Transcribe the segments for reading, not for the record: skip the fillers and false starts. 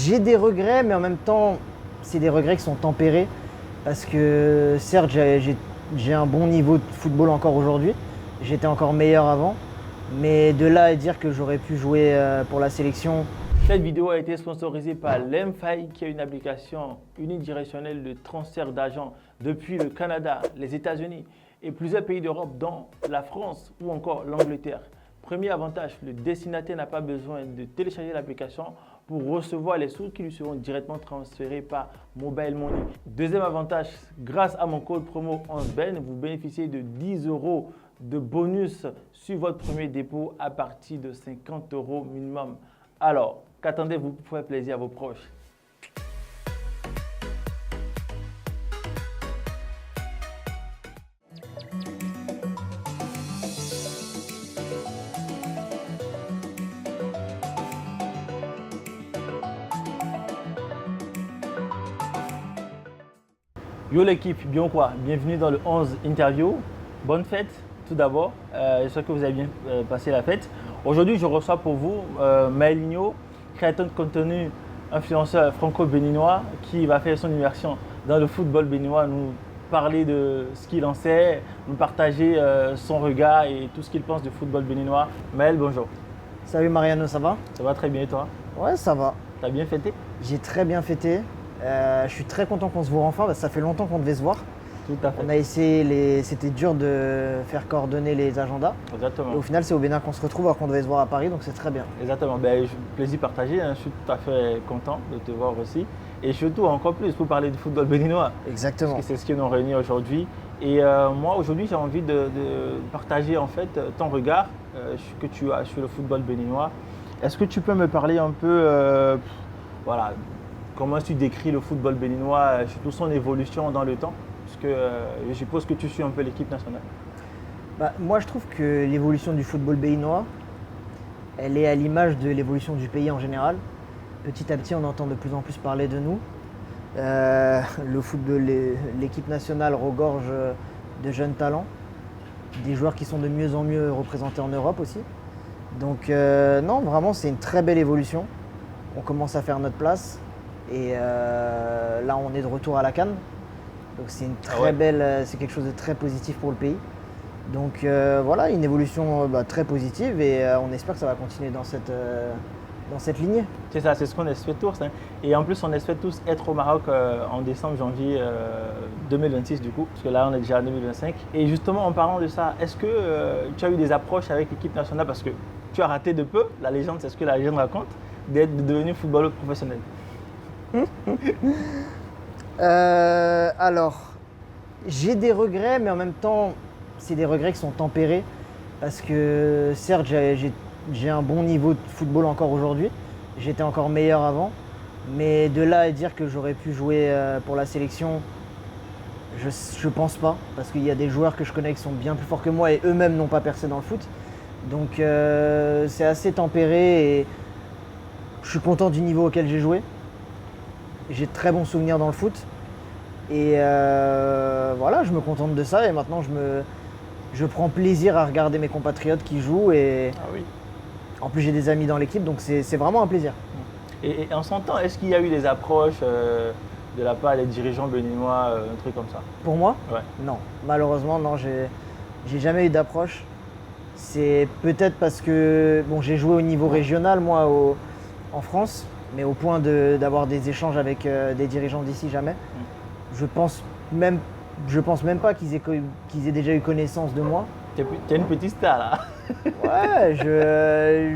J'ai des regrets, mais en même temps, c'est des regrets qui sont tempérés. Parce que certes, j'ai un bon niveau de football encore aujourd'hui. J'étais encore meilleur avant. Mais de là à dire que j'aurais pu jouer pour la sélection. Cette vidéo a été sponsorisée par l'Mfy, qui est une application unidirectionnelle de transfert d'argent depuis le Canada, les États-Unis et plusieurs pays d'Europe, dont la France ou encore l'Angleterre. Premier avantage, le destinataire n'a pas besoin de télécharger l'application pour recevoir les sous qui lui seront directement transférés par Mobile Money. Deuxième avantage, grâce à mon code promo 11BEN, vous bénéficiez de 10 € de bonus sur votre premier dépôt à partir de 50 € minimum. Alors, qu'attendez-vous pour faire plaisir à vos proches? Yo l'équipe, bien quoi? Bienvenue dans le 11 Interview. Bonne fête tout d'abord. J'espère que vous avez bien passé la fête. Aujourd'hui, je reçois pour vous Maëlinho, créateur de contenu, influenceur franco-béninois qui va faire son immersion dans le football béninois, nous parler de ce qu'il en sait, nous partager son regard et tout ce qu'il pense du football béninois. Maël, bonjour. Salut Mariano, ça va? Ça va très bien et toi? Ouais, ça va. T'as bien fêté? J'ai très bien fêté. Je suis très content qu'on se voit enfin, parce que ça fait longtemps qu'on devait se voir. Tout à fait. On a essayé, c'était dur de faire coordonner les agendas. Exactement. Et au final, c'est au Bénin qu'on se retrouve alors qu'on devait se voir à Paris, donc c'est très bien. Exactement. Plaisir partagé. Hein. Je suis tout à fait content de te voir aussi. Et surtout, encore plus, pour parler du football béninois. Exactement. Parce que c'est ce qui nous réunit aujourd'hui. Et moi, aujourd'hui, j'ai envie de partager en fait ton regard que tu as sur le football béninois. Est-ce que tu peux me parler un peu, voilà, comment tu décris le football béninois, surtout son évolution dans le temps? Parce que je suppose que tu suis un peu l'équipe nationale. Moi, je trouve que l'évolution du football béninois, elle est à l'image de l'évolution du pays en général. Petit à petit, on entend de plus en plus parler de nous. Le football, l'équipe nationale regorge de jeunes talents, des joueurs qui sont de mieux en mieux représentés en Europe aussi. Donc non, vraiment, c'est une très belle évolution. On commence à faire notre place. Et là, on est de retour à la CAN. Donc c'est une très belle, c'est quelque chose de très positif pour le pays. Donc voilà, une évolution très positive et on espère que ça va continuer dans cette lignée. C'est ça, c'est ce qu'on espère tous. Hein. Et en plus, on espère tous être au Maroc en décembre, janvier 2026 du coup, parce que là, on est déjà en 2025. Et justement, en parlant de ça, est-ce que tu as eu des approches avec l'équipe nationale? Parce que tu as raté de peu, la légende, c'est ce que la légende raconte, d'être devenu footballeur professionnel. Alors, j'ai des regrets, mais en même temps, c'est des regrets qui sont tempérés. Parce que certes, j'ai un bon niveau de football encore aujourd'hui. J'étais encore meilleur avant. Mais de là à dire que j'aurais pu jouer pour la sélection, je pense pas. Parce qu'il y a des joueurs que je connais qui sont bien plus forts que moi et eux-mêmes n'ont pas percé dans le foot. Donc c'est assez tempéré et je suis content du niveau auquel j'ai joué. J'ai de très bons souvenirs dans le foot. Et voilà, je me contente de ça et maintenant je prends plaisir à regarder mes compatriotes qui jouent. Et ah oui. En plus, j'ai des amis dans l'équipe, donc c'est vraiment un plaisir. Et en son temps, est-ce qu'il y a eu des approches de la part des dirigeants béninois, un truc comme ça? Pour moi? Ouais. Non. Malheureusement, non, j'ai jamais eu d'approche. C'est peut-être parce que j'ai joué au niveau régional, moi, en France. Mais au point d'avoir des échanges avec des dirigeants d'ici, jamais. Je pense même pas qu'ils aient déjà eu connaissance de moi. T'es une petite star là. Ouais, je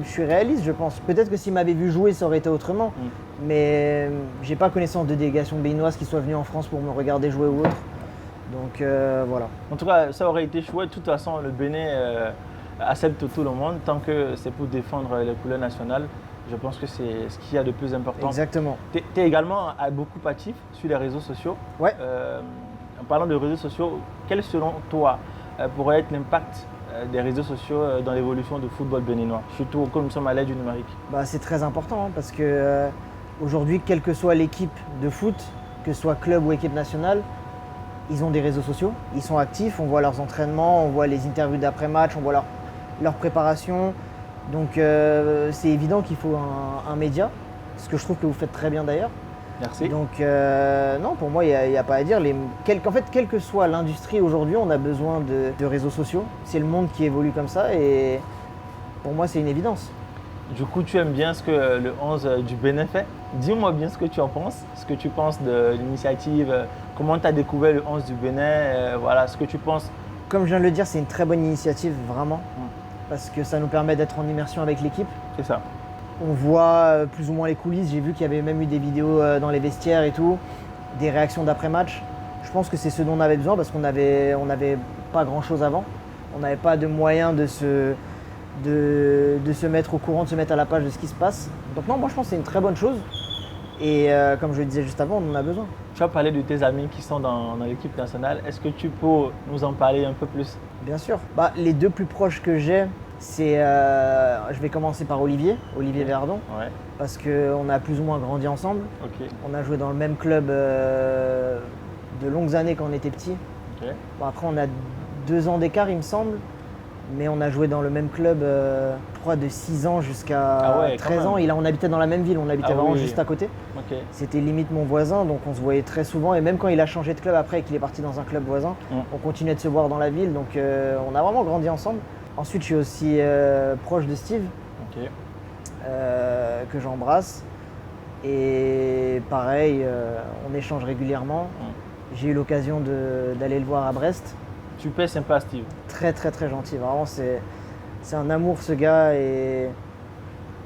suis réaliste, je pense. Peut-être que s'ils m'avaient vu jouer, ça aurait été autrement. Mais j'ai pas connaissance de délégation béninoise qui soit venue en France pour me regarder jouer ou autre. Donc voilà. En tout cas, ça aurait été chouette. De toute façon, le Bénin accepte tout le monde tant que c'est pour défendre les couleurs nationales. Je pense que c'est ce qu'il y a de plus important. Exactement. Tu es également beaucoup actif sur les réseaux sociaux. Ouais. En parlant de réseaux sociaux, quel selon toi pourrait être l'impact des réseaux sociaux dans l'évolution du football béninois, surtout comme nous sommes à l'ère du numérique? C'est très important parce que aujourd'hui, quelle que soit l'équipe de foot, que ce soit club ou équipe nationale, ils ont des réseaux sociaux, ils sont actifs, on voit leurs entraînements, on voit les interviews d'après-match, on voit leur préparation. Donc c'est évident qu'il faut un média ce que je trouve que vous faites très bien d'ailleurs. Merci. Donc non, pour moi, il n'y a pas à dire. En fait, quelle que soit l'industrie aujourd'hui, on a besoin de réseaux sociaux. C'est le monde qui évolue comme ça et pour moi, c'est une évidence. Du coup, tu aimes bien ce que le 11 du Bénin fait. Dis-moi bien ce que tu en penses, ce que tu penses de l'initiative, comment tu as découvert le 11 du Bénin, voilà, ce que tu penses. Comme je viens de le dire, c'est une très bonne initiative, vraiment, parce que ça nous permet d'être en immersion avec l'équipe. C'est ça. On voit plus ou moins les coulisses. J'ai vu qu'il y avait même eu des vidéos dans les vestiaires et tout, des réactions d'après-match. Je pense que c'est ce dont on avait besoin parce qu'on n'avait pas grand-chose avant. On n'avait pas de moyens de se mettre au courant, de se mettre à la page de ce qui se passe. Donc non, moi je pense que c'est une très bonne chose. Et comme je le disais juste avant, on en a besoin. Tu as parlé de tes amis qui sont dans l'équipe nationale. Est-ce que tu peux nous en parler un peu plus? Bien sûr. Les deux plus proches que j'ai, c'est, je vais commencer par Olivier Verdon, Ouais. parce qu'on a plus ou moins grandi ensemble. Ok. On a joué dans le même club de longues années quand on était petit. Ok. Après, on a 2 ans d'écart, il me semble, mais on a joué dans le même club, je crois, de 6 ans jusqu'à 13 ans. On habitait dans la même ville, on habitait vraiment juste à côté. Ok. C'était limite mon voisin, donc on se voyait très souvent. Et même quand il a changé de club après et qu'il est parti dans un club voisin, on continuait de se voir dans la ville. Donc on a vraiment grandi ensemble. Ensuite, je suis aussi proche de Steve, Ok. que j'embrasse. Et pareil, on échange régulièrement. J'ai eu l'occasion d'aller le voir à Brest. Super sympa, Steve. Très très très gentil, vraiment c'est un amour ce gars et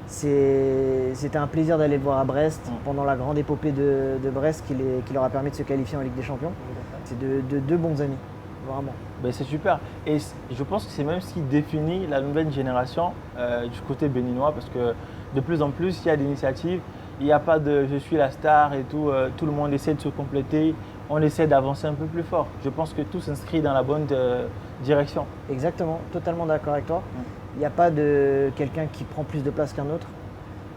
c'était un plaisir d'aller le voir à Brest pendant la grande épopée de Brest qui leur a permis de se qualifier en Ligue des Champions. C'est de deux bons amis, vraiment. Ben, c'est super. Et je pense que c'est même ce qui définit la nouvelle génération du côté béninois parce que de plus en plus, il y a des initiatives. Il n'y a pas de je suis la star et tout. Tout le monde essaie de se compléter. On essaie d'avancer un peu plus fort. Je pense que tout s'inscrit dans la bonne direction. Exactement, totalement d'accord avec toi. Il n'y a pas de quelqu'un qui prend plus de place qu'un autre.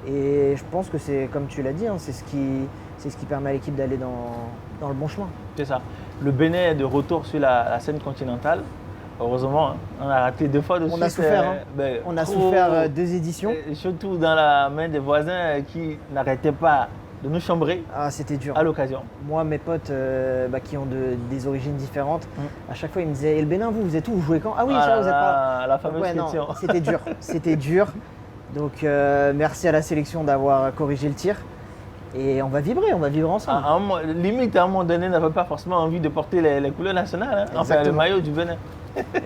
Et je pense que c'est, comme tu l'as dit, c'est ce qui permet à l'équipe d'aller dans le bon chemin. C'est ça. Le Bénin est de retour sur la scène continentale. Heureusement, on a raté 2 fois de suite. On a souffert. On a souffert 2 éditions. Surtout dans la main des voisins qui n'arrêtaient pas de nous chambrer. Ah, c'était dur. À l'occasion. Moi, mes potes qui ont des origines différentes, à chaque fois ils me disaient, et le Bénin, vous êtes où? Vous jouez quand? Ah oui, ça, vous êtes pas. La fameuse non, question. c'était dur. C'était dur. Donc merci à la sélection d'avoir corrigé le tir. Et on va vibrer ensemble. Limite, à un moment donné, on n'avait pas forcément envie de porter les couleurs nationales. Enfin, le maillot du Bénin.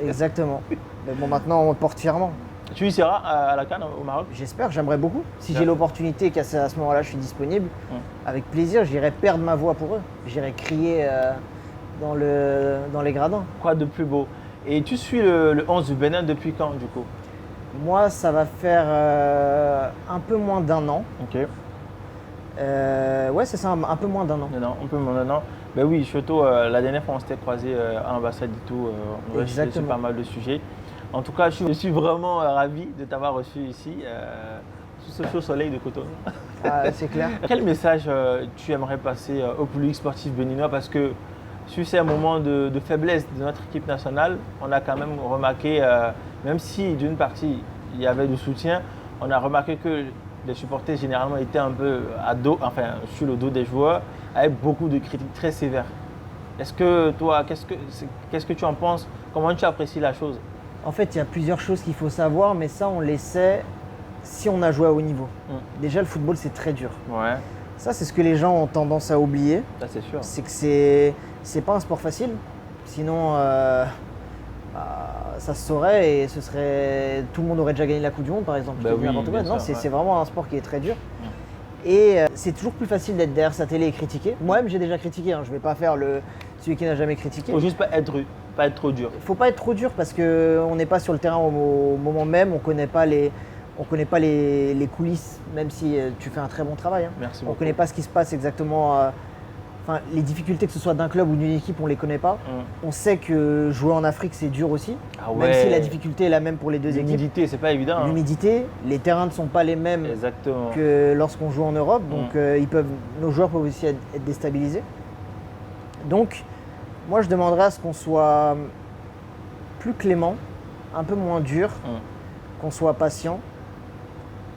Exactement. Mais bon, maintenant, on le porte fièrement. Tu y seras à la CAN au Maroc? J'espère, j'aimerais beaucoup. Si j'ai l'opportunité et qu'à ce moment-là, je suis disponible, avec plaisir, j'irai perdre ma voix pour eux. J'irai crier dans les gradins. Quoi de plus beau? Et tu suis le 11 du Bénin depuis quand, du coup? Moi, ça va faire un peu moins d'1 an. Ok. Ouais, c'est ça, un peu moins d'1 an. Un peu moins d'1 an. Ben oui, surtout la dernière fois, on s'était croisés à l'ambassade et tout. On a discuté sur pas mal de sujets. En tout cas, je suis vraiment ravi de t'avoir reçu ici, sous ce chaud soleil de Cotonou. Ah, c'est clair. Quel message tu aimerais passer au public sportif béninois? Parce que sur ces moments de faiblesse de notre équipe nationale, on a quand même remarqué, même si d'une partie il y avait du soutien, on a remarqué que les supporters généralement étaient un peu sur le dos des joueurs, avec beaucoup de critiques très sévères. Est-ce que toi, qu'est-ce que tu en penses? Comment tu apprécies la chose? En fait, il y a plusieurs choses qu'il faut savoir, mais ça, on les sait si on a joué à haut niveau. Déjà, le football, c'est très dur. Ouais. Ça, c'est ce que les gens ont tendance à oublier. Ça, c'est sûr. C'est que c'est pas un sport facile. Sinon, ça se saurait et tout le monde aurait déjà gagné la Coupe du Monde, par exemple. Non, c'est vraiment un sport qui est très dur. Et c'est toujours plus facile d'être derrière sa télé et critiquer. Moi-même, j'ai déjà critiqué. Je ne vais pas faire celui qui n'a jamais critiqué. Il ne faut juste pas être trop dur. Il ne faut pas être trop dur parce qu'on n'est pas sur le terrain au moment même. On ne connaît pas les coulisses, même si tu fais un très bon travail. Merci beaucoup. On ne connaît pas ce qui se passe exactement. Les difficultés, que ce soit d'un club ou d'une équipe, on ne les connaît pas. On sait que jouer en Afrique, c'est dur aussi. Même si la difficulté est la même pour les deux équipes. L'humidité, c'est pas évident. L'humidité, les terrains ne sont pas les mêmes que lorsqu'on joue en Europe. Donc nos joueurs peuvent aussi être déstabilisés. Donc, moi, je demanderais à ce qu'on soit plus clément, un peu moins dur, qu'on soit patient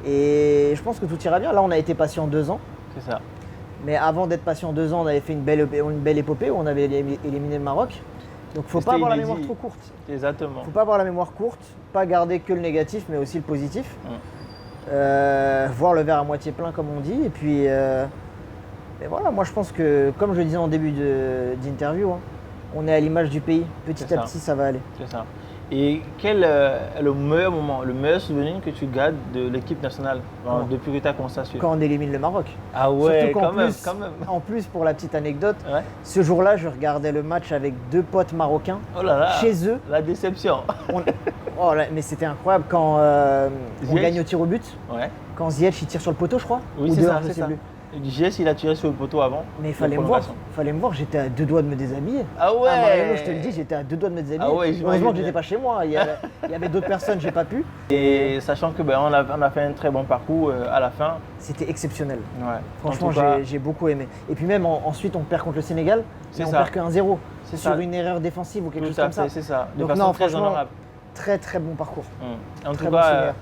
Et je pense que tout ira bien. Là, on a été patient 2 ans. C'est ça. Mais avant d'être patient 2 ans, on avait fait une belle épopée où on avait éliminé le Maroc. Donc faut C'était pas avoir la inédit. mémoire trop courte. Exactement. Faut pas avoir la mémoire courte, pas garder que le négatif, mais aussi le positif. Voir le verre à moitié plein, comme on dit. Et puis, et voilà, moi je pense que, comme je le disais en début d'interview, hein, on est à l'image du pays. Petit C'est à ça. petit, ça va aller. C'est ça. Et quel est le meilleur moment, le meilleur souvenir que tu gardes de l'équipe nationale depuis que tu as commencé à suivre? Quand on élimine le Maroc. Ah ouais, Surtout qu'en quand même. En plus, pour la petite anecdote, Ouais. ce jour-là, je regardais le match avec 2 potes marocains Oh là là. chez eux. La déception. Oh là, mais c'était incroyable quand on Ziyech. gagne au tir au but. Ouais. Quand Ziyech il tire sur le poteau, je crois. Oui, Ou c'est dehors, ça, je c'est sais ça. plus. JS, il a tiré sur le poteau avant. Mais il de fallait me voir. prolongation. J'étais à 2 doigts de me déshabiller. Ah ouais. Mariano, je te le dis, j'étais à 2 doigts de me déshabiller. Ah ouais, j'imagine Heureusement que bien. j'étais pas chez moi. Il y avait d'autres personnes, j'ai pas pu. Et sachant que on a fait un très bon parcours à la fin. C'était exceptionnel. Ouais. Franchement, En tout cas, j'ai beaucoup aimé. Et puis même ensuite, on perd contre le Sénégal, C'est mais on ça. perd que 1-0 C'est sur ça. une erreur défensive ou quelque chose tout à comme ça. fait, c'est ça. De Donc façon non, très franchement, honorable. très très bon parcours. En Très tout bon cas, souvenir.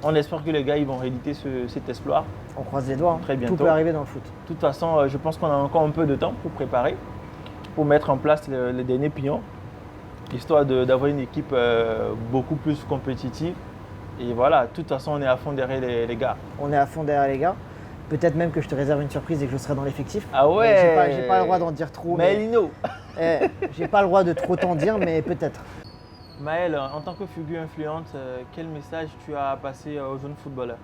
on espère que les gars ils vont rééditer cet exploit. On croise les doigts. Hein. Très bientôt. Tout peut arriver dans le foot. De toute façon, je pense qu'on a encore un peu de temps pour préparer, pour mettre en place les derniers pions, histoire d'avoir une équipe beaucoup plus compétitive. Et voilà, de toute façon, on est à fond derrière les gars. On est à fond derrière les gars. Peut-être même que je te réserve une surprise et que je serai dans l'effectif. Ah ouais. Mais j'ai pas le droit d'en dire trop. Mais Lino. J'ai pas le droit de trop t'en dire, mais peut-être. Maël, en tant que figure influente, quel message tu as à passer aux jeunes footballeurs?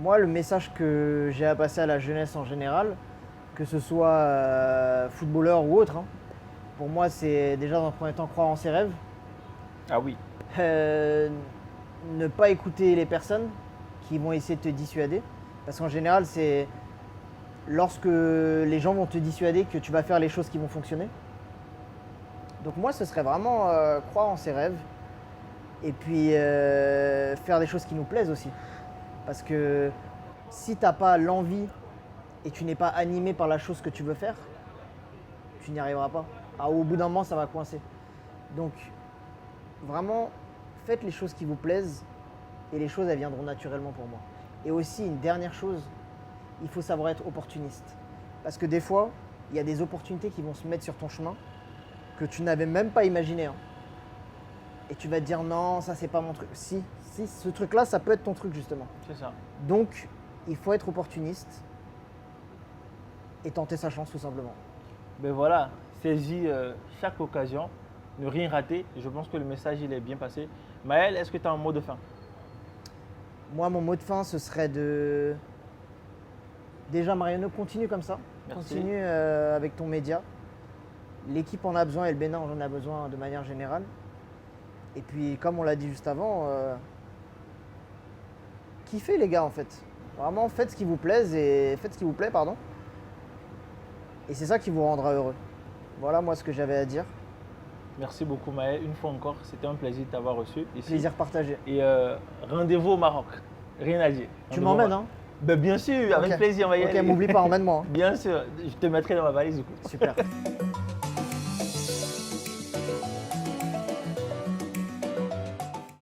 Moi, le message que j'ai à passer à la jeunesse en général, que ce soit footballeur ou autre, hein, pour moi, c'est déjà dans un premier temps croire en ses rêves. Ah oui. Ne pas écouter les personnes qui vont essayer de te dissuader. Parce qu'en général, c'est lorsque les gens vont te dissuader que tu vas faire les choses qui vont fonctionner. Donc moi, ce serait vraiment croire en ses rêves et puis faire des choses qui nous plaisent aussi. Parce que si tu n'as pas l'envie et tu n'es pas animé par la chose que tu veux faire, tu n'y arriveras pas. Ah, au bout d'un moment, ça va coincer. Donc, vraiment, faites les choses qui vous plaisent et les choses, elles viendront naturellement pour moi. Et aussi, une dernière chose, il faut savoir être opportuniste. Parce que des fois, il y a des opportunités qui vont se mettre sur ton chemin que tu n'avais même pas imaginé. Hein. Et tu vas te dire non, ça c'est pas mon truc. Si, ce truc-là, ça peut être ton truc justement. C'est ça. Donc, il faut être opportuniste et tenter sa chance tout simplement. Ben voilà, saisis chaque occasion, ne rien rater. Je pense que le message il est bien passé. Maël, est-ce que tu as un mot de fin? Moi, mon mot de fin, ce serait de... Déjà, Mariano, continue comme ça. Merci. Continue avec ton média. L'équipe en a besoin et le Bénin en a besoin de manière générale. Et puis, comme on l'a dit juste avant, kiffez les gars en fait. Vraiment, faites ce qui vous plaise et faites ce qui vous plaît, pardon. Et c'est ça qui vous rendra heureux. Voilà moi ce que j'avais à dire. Merci beaucoup Maël. Une fois encore, c'était un plaisir de t'avoir reçu ici. Plaisir partagé. Et rendez-vous au Maroc. Rien à dire. Tu Rendez-vous au m'emmènes, Maroc. hein? Ben bien sûr, avec Ok. plaisir, on va y Ok, aller. m'oublie pas, emmène-moi. Hein. Bien sûr, je te mettrai dans ma valise du coup. Super.